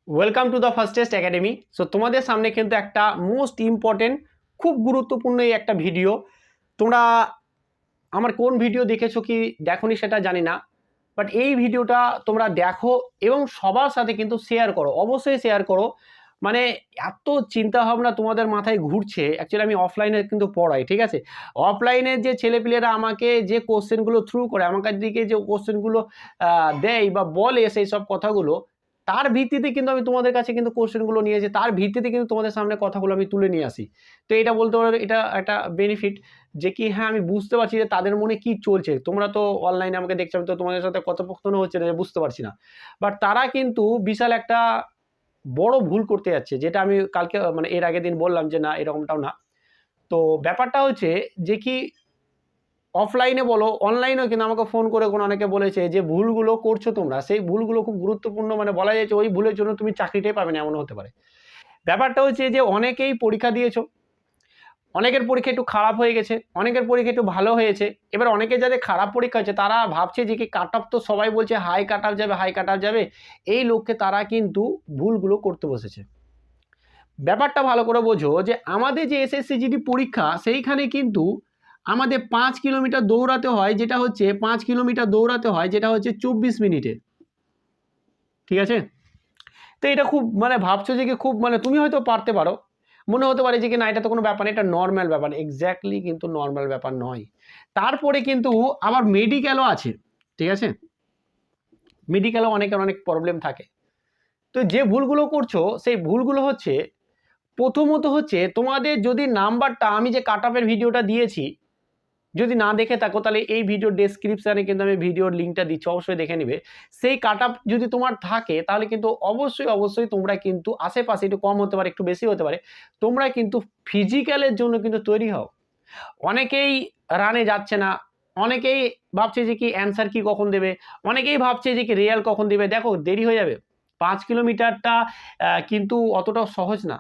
Welcome to the fastest academy. So তোমাদের সামনে কিন্তু একটা মোস্ট ইম্পর্টেন্ট, খুব গুরুত্বপূর্ণ এই একটা ভিডিও। তোমরা আমার কোন ভিডিও দেখেছো কি দেখোনি সেটা জানি না, বাট এই ভিডিওটা তোমরা দেখো এবং সবার সাথে কিন্তু শেয়ার করো, অবশ্যই শেয়ার করো। মানে এত চিন্তা ভাবনা তোমাদের মাথায় ঘুরছে। অ্যাকচুয়ালি আমি অফলাইনে কিন্তু পড়াই, ঠিক আছে? অফলাইনের যে ছেলেপিলেরা আমাকে যে কোশ্চেনগুলো থ্রু করে, আমার কাছ দিকে যে কোশ্চেনগুলো দেয় বা বলে সেই সব কথাগুলো, তার ভিত্তিতে কিন্তু আমি তোমাদের কাছে কিন্তু কোশ্চেনগুলো নিয়েছি, তার ভিত্তিতে কিন্তু তোমাদের সামনে কথাগুলো আমি তুলে নিয়ে আসি। তো এটা বলতে পারো এটা একটা বেনিফিট, যে কি হ্যাঁ আমি বুঝতে পারছি যে তাদের মনে কি চলছে। তোমরা তো অনলাইনে আমাকে দেখছো, আমি তো তোমাদের সাথে কথোপকথনও হচ্ছে না, বুঝতে পারছি না। বাট তারা কিন্তু বিশাল একটা বড় ভুল করতে যাচ্ছে, যেটা আমি কালকে মানে এর আগের দিন বললাম যে না এরকমটাও না। তো ব্যাপারটা হচ্ছে যে কি অফলাইনে বলো অনলাইনেও কিন্তু আমাকে ফোন করে কোনো অনেকে বলেছে যে ভুলগুলো করছো তোমরা, সেই ভুলগুলো খুব গুরুত্বপূর্ণ, মানে বলা যাচ্ছে ওই ভুলের জন্য তুমি চাকরিটাই পাবে না, এমন হতে পারে। ব্যাপারটা হচ্ছে যে অনেকেই পরীক্ষা দিয়েছো, অনেকের পরীক্ষা একটু খারাপ হয়ে গেছে, অনেকের পরীক্ষা একটু ভালো হয়েছে। এবার অনেকে যাদের খারাপ পরীক্ষা হচ্ছে তারা ভাবছে যে কি কাট অফ তো সবাই বলছে হাই কাট অফ যাবে, হাই কাট অফ যাবে, এই লক্ষ্যে তারা কিন্তু ভুলগুলো করতে বসেছে। ব্যাপারটা ভালো করে বোঝো যে আমাদের যে এসএসসি জিডি পরীক্ষা, সেইখানে কিন্তু আমাদের 5 কিলোমিটার দৌড়াতে হয়, যেটা হচ্ছে 5 কিলোমিটার দৌড়াতে হয়, যেটা হচ্ছে 24 মিনিটে। ঠিক আছে? তো এটা খুব মানে ভাবছো যে কি খুব মানে তুমি হয়তো পারতে পারো, মনে হতে পারে যে কি না এটা তো কোনো ব্যাপার না, এটা নর্মাল ব্যাপার। এক্স্যাক্টলি কিন্তু নর্মাল ব্যাপার নয়। তারপরে কিন্তু আবার মেডিকেলও আছে, ঠিক আছে? মেডিকেলও অনেকের অনেক প্রবলেম থাকে। তো যে ভুলগুলো করছো সেই ভুলগুলো হচ্ছে, প্রথমত হচ্ছে তোমাদের যদি নাম্বারটা, আমি যে কাট অফের ভিডিওটা দিয়েছি, যদি না দেখে থাকো তাহলে এই ভিডিও ডেসক্রিপশানে কিন্তু আমি ভিডিওর লিঙ্কটা দিচ্ছি, অবশ্যই দেখে নেবে। সেই কাট অফ যদি তোমার থাকে তাহলে কিন্তু অবশ্যই অবশ্যই তোমরা কিন্তু আশেপাশে, একটু কম হতে পারে একটু বেশি হতে পারে, তোমরা কিন্তু ফিজিক্যালের জন্য কিন্তু তৈরি হও। অনেকেই রানে যাচ্ছে না, অনেকেই ভাবছে যে কি অ্যান্সার কি কখন দেবে, অনেকেই ভাবছে যে কি রিয়াল কখন দেবে। দেখো দেরি হয়ে যাবে, 5 কিলোমিটারটা কিন্তু অতটাও সহজ না।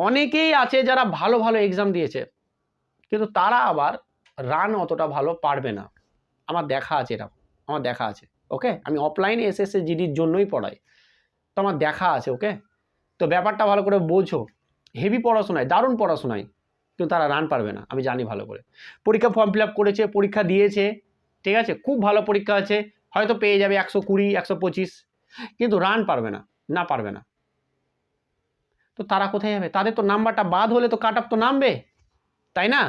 অনেকেই আছে যারা ভালো ভালো এক্সাম দিয়েছে, কিন্তু তারা আবার রান অতটা ভালো পারবে না। আমার দেখা আছে এরকম, আমার দেখা আছে। ওকে, আমি অফলাইনে এসএসসি জিডির জন্যই পড়াই, তো আমার দেখা আছে। ওকে, তো ব্যাপারটা ভালো করে বোঝো। হেভি পড়াশোনায়, দারুণ পড়াশোনায়, কিন্তু তারা রান পারবে না, আমি জানি ভালো করে। পরীক্ষা ফর্ম ফিল আপ করেছে, পরীক্ষা দিয়েছে, ঠিক আছে, খুব ভালো পরীক্ষা আছে, হয়তো পেয়ে যাবে 120 125, কিন্তু রান পারবে না, না পারবে না। তো তারা কোথায় যাবে? তাদের তো নাম্বারটা বাদ হলে তো কাট অফ তো নামবে, তাই না?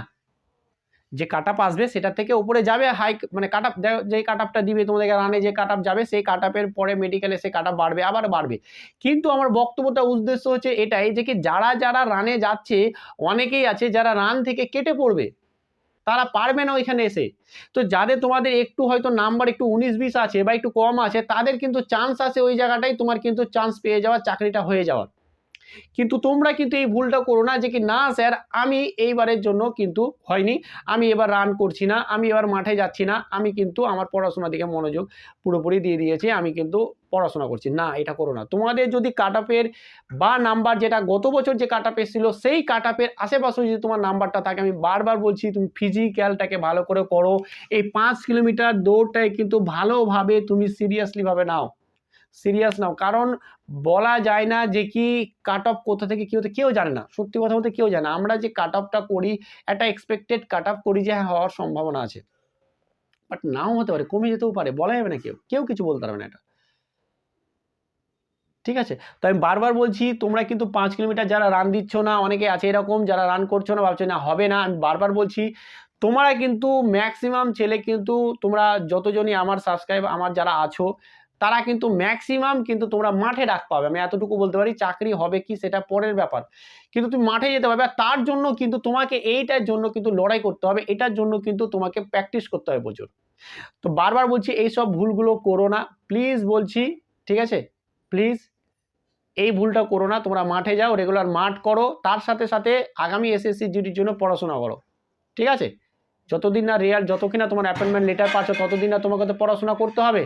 যে কাট আপ আসবে সেটা থেকে উপরে যাবে, হাই মানে কাট আপ, যে কাট আপটা দিবে তোমাদেরকে রানে, যে কাট আপ যাবে সেই কাট আপের পরে মেডিকেলে সে কাট আপ বাড়বে, আবার বাড়বে। কিন্তু আমার বক্তব্যটা উদ্দেশ্য হচ্ছে এটাই যে কি যারা যারা রানে যাচ্ছে, অনেকেই আছে যারা রান থেকে কেটে পড়বে, তারা পারবে না ওইখানে এসে। তো যাদের তোমাদের একটু হয়তো নাম্বার একটু 19-20 আছে বা একটু কম আছে, তাদের কিন্তু চান্স আছে ওই জায়গাটাই তোমার কিন্তু চান্স পেয়ে যাওয়ার, চাকরিটা হয়ে যাওয়ার। কিন্তু তোমরা কিন্তু এই ভুলটা করো না যে কি না স্যার আমি এইবারের জন্য কিন্তু হয়নি, আমি এবার রান করছি না, আমি এবার মাঠে যাচ্ছি না, আমি কিন্তু আমার পড়াশোনার দিকে মনোযোগ পুরোপুরি দিয়ে দিয়েছি, আমি কিন্তু পড়াশোনা করছি না। এটা করো না। তোমাদের যদি কাট আপের বা নাম্বার, যেটা গত বছর যে কাট আপ এসেছিল সেই কাট আপের আশেপাশে যদি তোমার নাম্বারটা থাকে, আমি বারবার বলছি তুমি ফিজিক্যালটাকে ভালো করে করো। এই 5 কিলোমিটার দৌড়টাই কিন্তু ভালোভাবে তুমি সিরিয়াসলিভাবে নাও, সিরিয়াস নাও। কারণ বলা যায় না যে কি কাট অফ কোথা থেকে কি হতে, কেউ জানে না, সত্যি কথা বলতে কেউ জানে না। আমরা যে কাট অফটা করি একটা এক্সপেক্টেড কাট অফ করি যে হ্যাঁ হওয়ার সম্ভাবনা আছে, বাট নাও হতে পারে, কমে যেতেও পারে, বলা যাবে না, কেউ কেউ কিছু বলতে পারবে না এটা। ঠিক আছে? তো আমি বারবার বলছি তোমরা কিন্তু 5 কিলোমিটার যারা রান দিচ্ছ না, অনেকে আছে এরকম যারা রান করছো না, ভাবছো না হবে না, আমি বারবার বলছি তোমরা কিন্তু ম্যাক্সিমাম ছেলে কিন্তু তোমরা যতজনই আমার সাবস্ক্রাইব আমার যারা আছো, তারা কিন্তু ম্যাক্সিমাম কিন্তু তোমরা মাঠে ডাক পাবে। আমি এতটুকু বলতে পারি, চাকরি হবে কি সেটা পরের ব্যাপার, কিন্তু তুমি মাঠে যেতে পারবে। আর তার জন্য কিন্তু তোমাকে এইটার জন্য কিন্তু লড়াই করতে হবে, এটার জন্য কিন্তু তোমাকে প্র্যাকটিস করতে হবে প্রচুর। তো বারবার বলছি এইসব ভুলগুলো করো না, প্লিজ বলছি, ঠিক আছে? প্লিজ এই ভুলটা করো না। তোমরা মাঠে যাও, রেগুলার মাঠ করো, তার সাথে সাথে আগামী এসএসসি জিডির জন্য পড়াশোনা করো, ঠিক আছে? যতদিন না রেজাল্ট, যত কিনা তোমার অ্যাপয়েন্টমেন্ট লেটার পাচ্ছ, ততদিন না তোমাকে তো পড়াশোনা করতে হবে।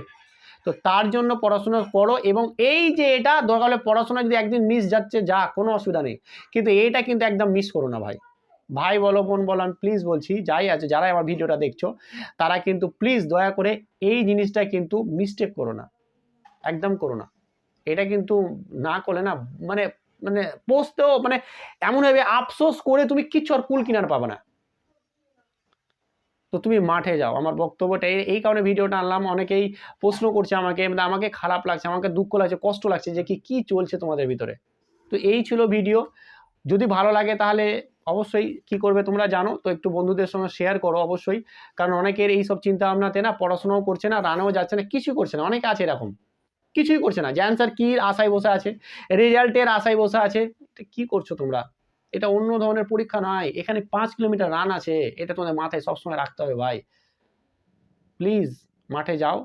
তো তার জন্য পড়াশোনা করো। এবং এই যে এটা দরকার হলে পড়াশোনা যদি একদিন মিস যাচ্ছে, যা, কোনো অসুবিধা নেই, কিন্তু এইটা কিন্তু একদম মিস করো না ভাই। ভাই বলো বোন বলো, আমি প্লিজ বলছি, যাই আছে যারাই আমার ভিডিওটা দেখছো, তারা কিন্তু প্লিজ দয়া করে এই জিনিসটা কিন্তু মিস্টেক করো না, একদম করো না। এটা কিন্তু না করলে না মানে মানে বসতেও মানে এমনভাবে আফসোস করে তুমি কিচ্ছু আর কুল কিনার পাবে না। তো তুমি মাঠে যাও। আমার বক্তব্যটা এই কারণে ভিডিওটা আনলাম। অনেকেই প্রশ্ন করছে আমাকে, মানে আমাকে খারাপ লাগছে, আমাকে দুঃখ লাগছে, কষ্ট লাগছে যে কি চলছে তোমাদের ভিতরে। তো এই ছিল ভিডিও। যদি ভালো লাগে তাহলে অবশ্যই কি করবে তোমরা জানো, তো একটু বন্ধুদের সঙ্গে শেয়ার করো অবশ্যই। কারণ অনেকের এইসব চিন্তা ভাবনাতে না পড়াশোনাও করছে না, রানেও যাচ্ছে না, কিছুই করছে না। অনেকে আছে এরকম, কিছুই করছে না, যে অ্যান্সার কী আশায় বসে আছে, রেজাল্টের আশায় বসে আছে। কি করছো তোমরা? এটা অন্য ধরনের পরীক্ষা নয়, এখানে 5 কিলোমিটার রান আছে, এটা তোমাদের মাথায় সবসময় রাখতে হবে ভাই। প্লিজ মাঠে যাও,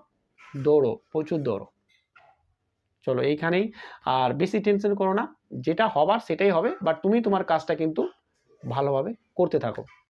দৌড়ো, প্রচুর দৌড়ো। চলো এইখানেই, আর বেশি টেনশন করো না, যেটা হবার সেটাই হবে, বাট তুমি তোমার কাজটা কিন্তু ভালোভাবে করতে থাকো।